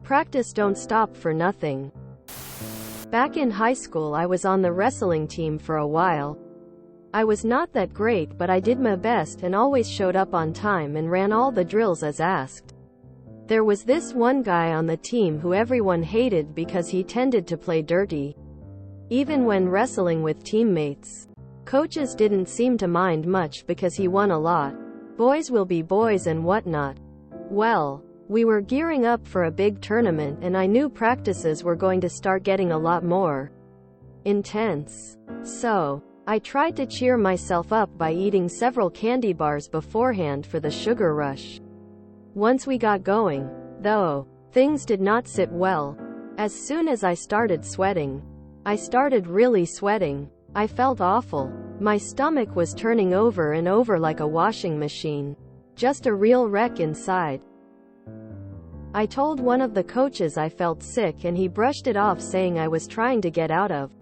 Practice don't stop for nothing. Back in high school I was on the wrestling team for a while. I was not that great, but I did my best and always showed up on time and ran all the drills as asked. There was this one guy on the team who everyone hated because he tended to play dirty. Even when wrestling with teammates, coaches didn't seem to mind much because he won a lot. Boys will be boys and whatnot. Well, we were gearing up for a big tournament and I knew practices were going to start getting a lot more intense. So, I tried to cheer myself up by eating several candy bars beforehand for the sugar rush. Once we got going, though, things did not sit well. As soon as I started sweating, I started really sweating. I felt awful. My stomach was turning over and over like a washing machine. Just a real wreck inside. I told one of the coaches I felt sick and he brushed it off, saying I was trying to get out of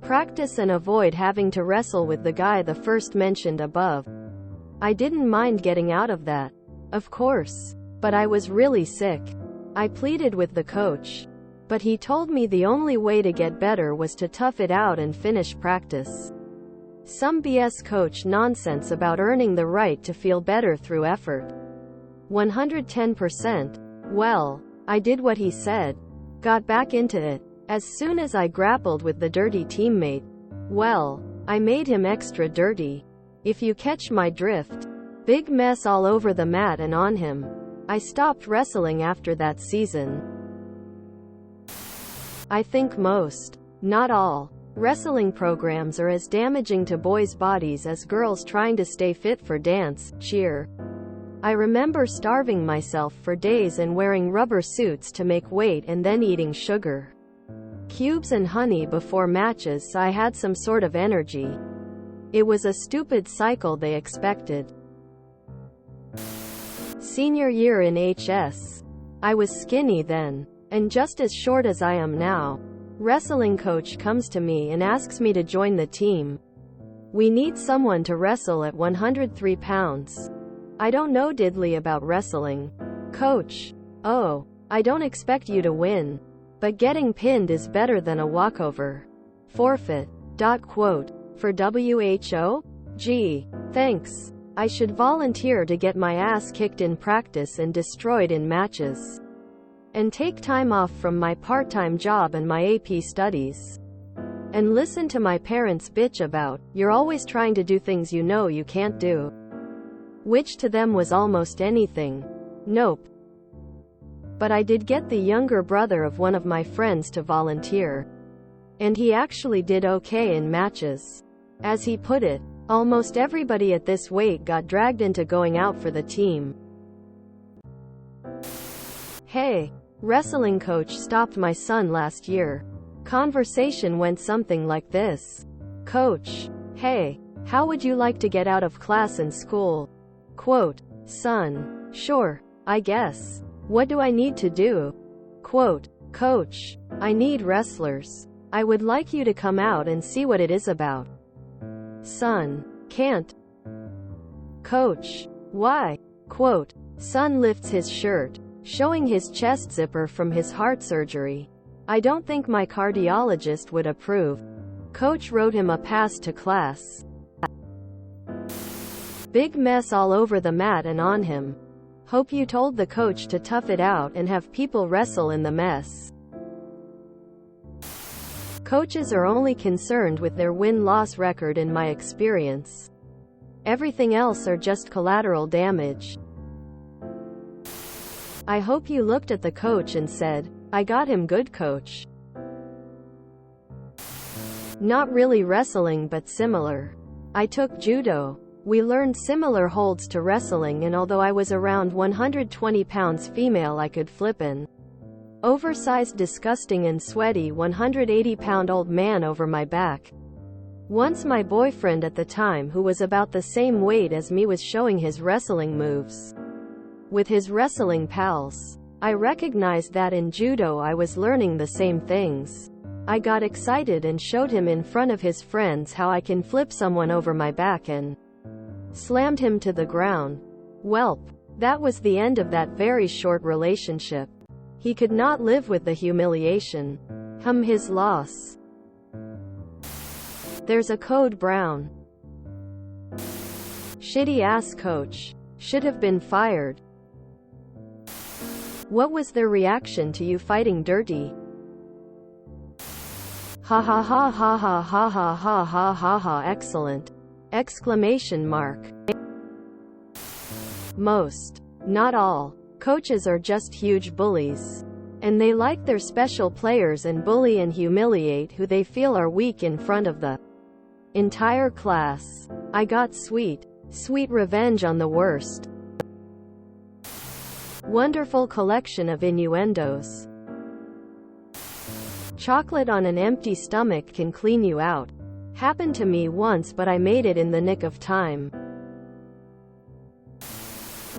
practice and avoid having to wrestle with the guy the first mentioned above. I didn't mind getting out of that, of course, but I was really sick. I pleaded with the coach, but he told me the only way to get better was to tough it out and finish practice. Some BS coach nonsense about earning the right to feel better through effort. 110%. Well, I did what he said. Got back into it. As soon as I grappled with the dirty teammate, well, I made him extra dirty. If you catch my drift. Big mess all over the mat and on him. I stopped wrestling after that season. I think most, not all, wrestling programs are as damaging to boys' bodies as girls trying to stay fit for dance, cheer. I remember starving myself for days and wearing rubber suits to make weight and then eating sugar cubes and honey before matches so I had some sort of energy. It was a stupid cycle they expected. Senior year in HS. I was skinny then, and just as short as I am now. Wrestling coach comes to me and asks me to join the team. We need someone to wrestle at 103 pounds. I don't know diddly about wrestling. Coach. Oh, I don't expect you to win. But getting pinned is better than a walkover. Forfeit. Quote. For WHO? Gee, thanks. I should volunteer to get my ass kicked in practice and destroyed in matches. And take time off from my part-time job and my AP studies. And listen to my parents bitch about, you're always trying to do things you know you can't do. Which to them was almost anything. Nope. But I did get the younger brother of one of my friends to volunteer. And he actually did okay in matches. As he put it, almost everybody at this weight got dragged into going out for the team. Hey, wrestling coach stopped my son last year. Conversation went something like this. Coach, hey, how would you like to get out of class and school? Quote, son, sure, I guess. What do I need to do? Quote, coach, I need wrestlers. I would like you to come out and see what it is about. Son, can't. Coach, why? Quote, son lifts his shirt, showing his chest zipper from his heart surgery. I don't think my cardiologist would approve. Coach wrote him a pass to class. Big mess all over the mat and on him. Hope you told the coach to tough it out and have people wrestle in the mess. Coaches are only concerned with their win-loss record in my experience. Everything else are just collateral damage. I hope you looked at the coach and said, I got him good, coach. Not really wrestling but similar. I took judo. We learned similar holds to wrestling, and although I was around 120 pounds female, I could flip an oversized, disgusting and sweaty 180-pound-old man over my back. Once my boyfriend at the time, who was about the same weight as me, was showing his wrestling moves with his wrestling pals. I recognized that in judo I was learning the same things. I got excited and showed him in front of his friends how I can flip someone over my back and slammed him to the ground. Welp. That was the end of that very short relationship. He could not live with the humiliation. His loss. There's a code brown. Shitty ass coach. Should have been fired. What was their reaction to you fighting dirty? Ha ha ha ha ha ha ha ha ha ha ha. Excellent! Exclamation mark. Most, not all, coaches are just huge bullies. And they like their special players and bully and humiliate who they feel are weak in front of the entire class. I got sweet revenge on the worst. Wonderful collection of innuendos. Chocolate on an empty stomach can clean you out. Happened to me once, but I made it in the nick of time.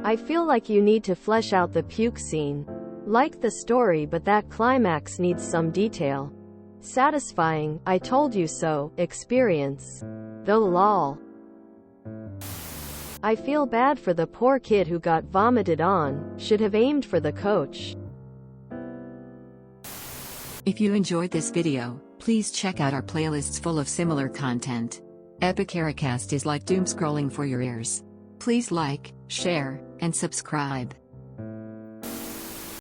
I feel like you need to flesh out the puke scene. Like the story, but that climax needs some detail. Satisfying, I told you so, experience. Though lol. I feel bad for the poor kid who got vomited on, should have aimed for the coach. If you enjoyed this video, please check out our playlists full of similar content. Epic Ericast is like doom scrolling for your ears. Please like, share, and subscribe.